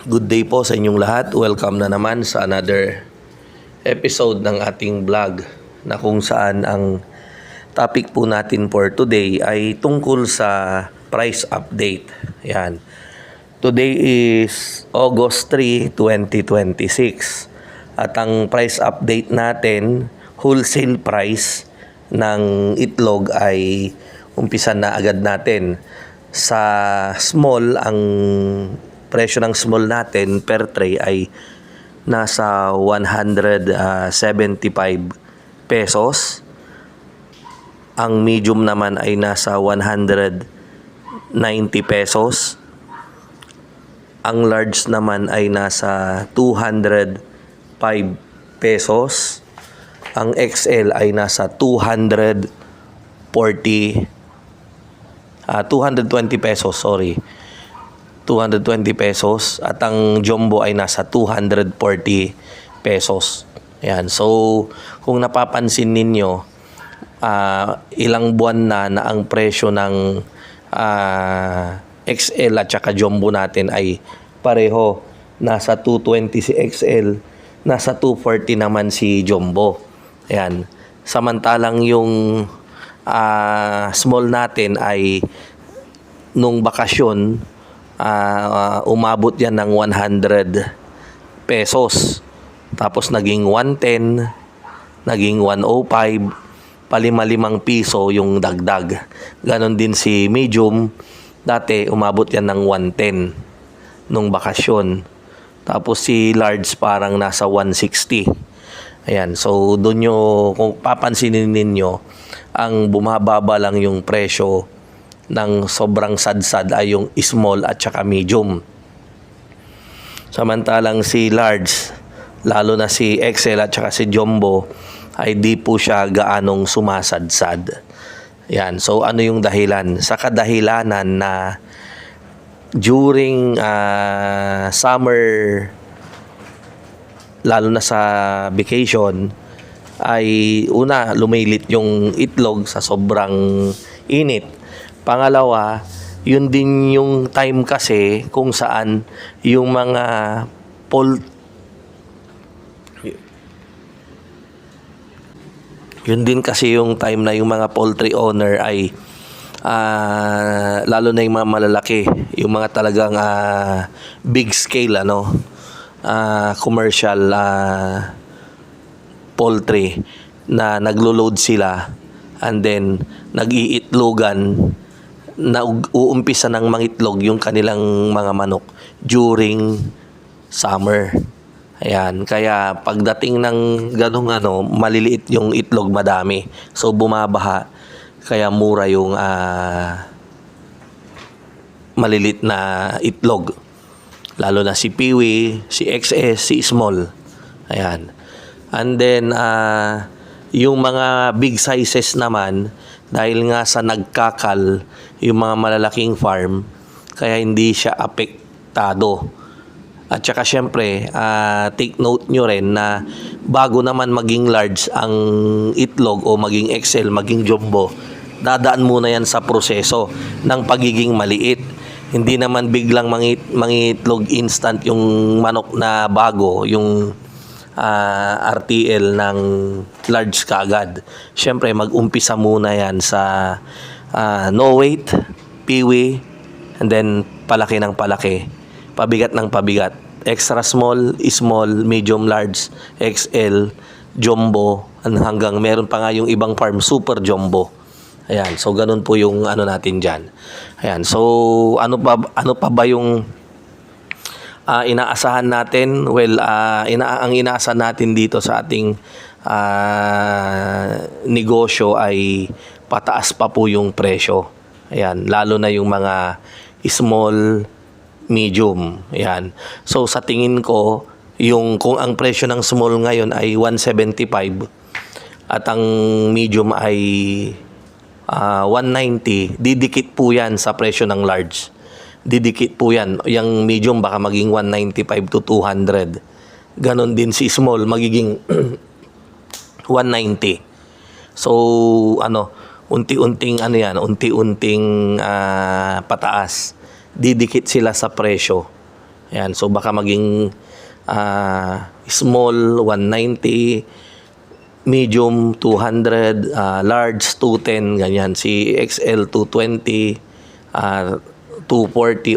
Good day po sa inyong lahat. Welcome na naman sa another episode ng ating vlog na kung saan ang topic po natin for today ay tungkol sa price update. Yan. Today is August 3, 2026. At ang price update natin, wholesale price ng itlog ay umpisan na agad natin. Sa small, ang presyo ng small natin per tray ay nasa 175 pesos. Ang medium naman ay nasa 190 pesos. Ang large naman ay nasa 205 pesos. Ang XL ay nasa 220 pesos, 220 pesos at ang jumbo ay nasa 240 pesos. Ayan. So, kung napapansin ninyo, ilang buwan na ang presyo ng XL at saka jumbo natin ay pareho. Nasa 220 si XL, nasa 240 naman si jumbo. Ayan. Samantalang yung small natin ay nung bakasyon umabot yan ng 100 pesos. Tapos naging 110, naging 105, palima-limang piso yung dagdag. Ganon din si medium. Dati umabot yan ng 110 nung bakasyon. Tapos si large parang nasa 160. Ayan, so doon nyo, kung papansinin ninyo, ang bumababa lang yung presyo ng sobrang sadsad ay yung small at saka medium. Samantalang si large, lalo na si XL at saka si jumbo, ay di po siya gaanong sumasadsad. Yan. So ano yung dahilan? Sa kadahilanan na during summer, lalo na sa vacation, ay una, lumilit yung itlog sa sobrang init. Pangalawa, yun din yung time kasi kung saan yung mga yun din kasi yung time na yung mga poultry owner ay lalo na yung mga malalaki, yung mga talagang big scale commercial poultry na naglo-load sila and then nag-iitlogan na uumpisa ng mangitlog yung kanilang mga manok during summer. Ayan, kaya pagdating ng ganong maliliit yung itlog, madami. So bumabaha, kaya mura yung malilit na itlog. Lalo na si Peewee, si XS, si Small. Ayan. And then yung mga big sizes naman, dahil nga sa nagkakal yung mga malalaking farm, kaya hindi siya apektado. At saka syempre, take note nyo rin na bago naman maging large ang itlog o maging XL, maging jumbo, dadaan muna yan sa proseso ng pagiging maliit. Hindi naman biglang mangitlog instant yung manok na bago, yung RTL ng large kaagad. Syempre, mag-umpisa muna yan sa no weight, Peewee, and then palaki ng palaki. Pabigat ng pabigat. Extra small, small, medium, large, XL, jumbo, hanggang meron pa nga yung ibang farm, super jumbo. Ayan, so ganun po yung natin dyan. Ayan, so ano pa ba yung inaasahan natin? Well, ang inaasahan natin dito sa ating negosyo ay pataas pa po yung presyo. Ayan, lalo na yung mga small, medium. Ayan. So sa tingin ko, kung ang presyo ng small ngayon ay 175 at ang medium ay 190, didikit po yan sa presyo ng large. Didikit po yan. Yung medium baka maging 195 to 200. Ganon din si small, magiging 190. So unti-unting unti-unting pataas. Didikit sila sa presyo. Ayan, so baka maging small 190, medium 200, large 210, ganyan. Si XL 220, 240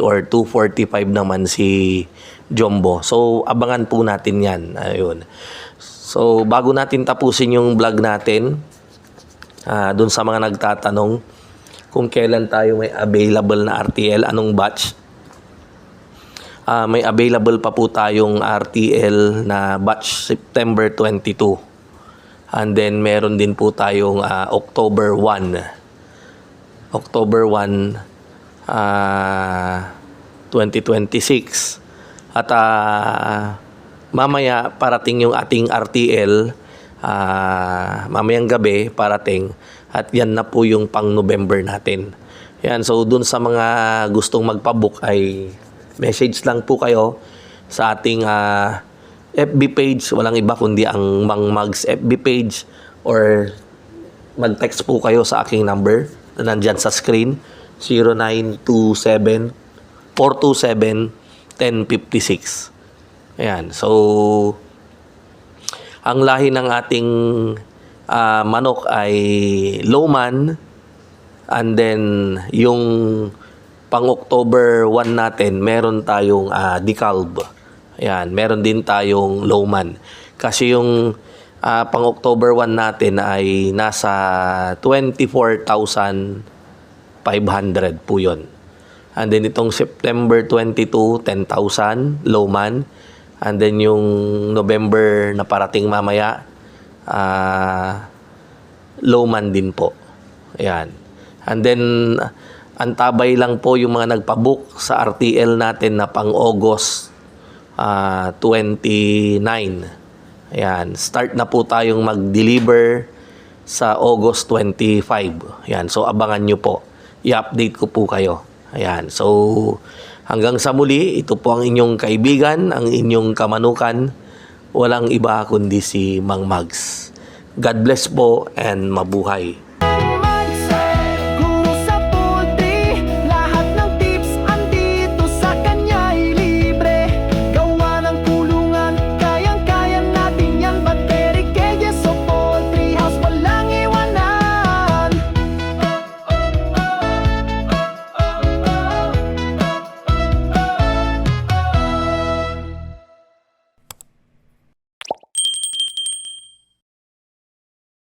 or 245 naman si Jumbo. So abangan po natin yan. Ayun. So bago natin tapusin yung vlog natin, dun sa mga nagtatanong kung kailan tayo may available na RTL, anong batch. May available pa po tayong RTL na batch September 22. And then meron din po tayong October 1. October 1, 2026. At mamaya parating yung ating RTL, mamayang gabi parating, at yan na po yung pang November natin. Yan, so dun sa mga gustong magpabook ay message lang po kayo sa ating FB page, walang iba kundi ang Mang Mags FB page, or mag-text po kayo sa aking number na nandyan sa screen, 0927-427-1056. Ayan, so ang lahi ng ating manok ay Lowman, and then yung pang October 1 natin, meron tayong Decalb. Ayan, meron din tayong Lowman. Kasi yung pang October 1 natin ay nasa 24,500 po yun. And then itong September 22, 10,000 Lowman. And then yung November na parating mamaya, Lowman din po. Ayan. And then antabay lang po yung mga nagpabook sa RTL natin na pang August 29. Ayan, start na po tayong mag-deliver sa August 25. Ayan, so abangan nyo po. I-update ko po kayo. Ayan, so hanggang sa muli, ito po ang inyong kaibigan, ang inyong kamanukan. Walang iba kundi si Mang Mags. God bless po and mabuhay.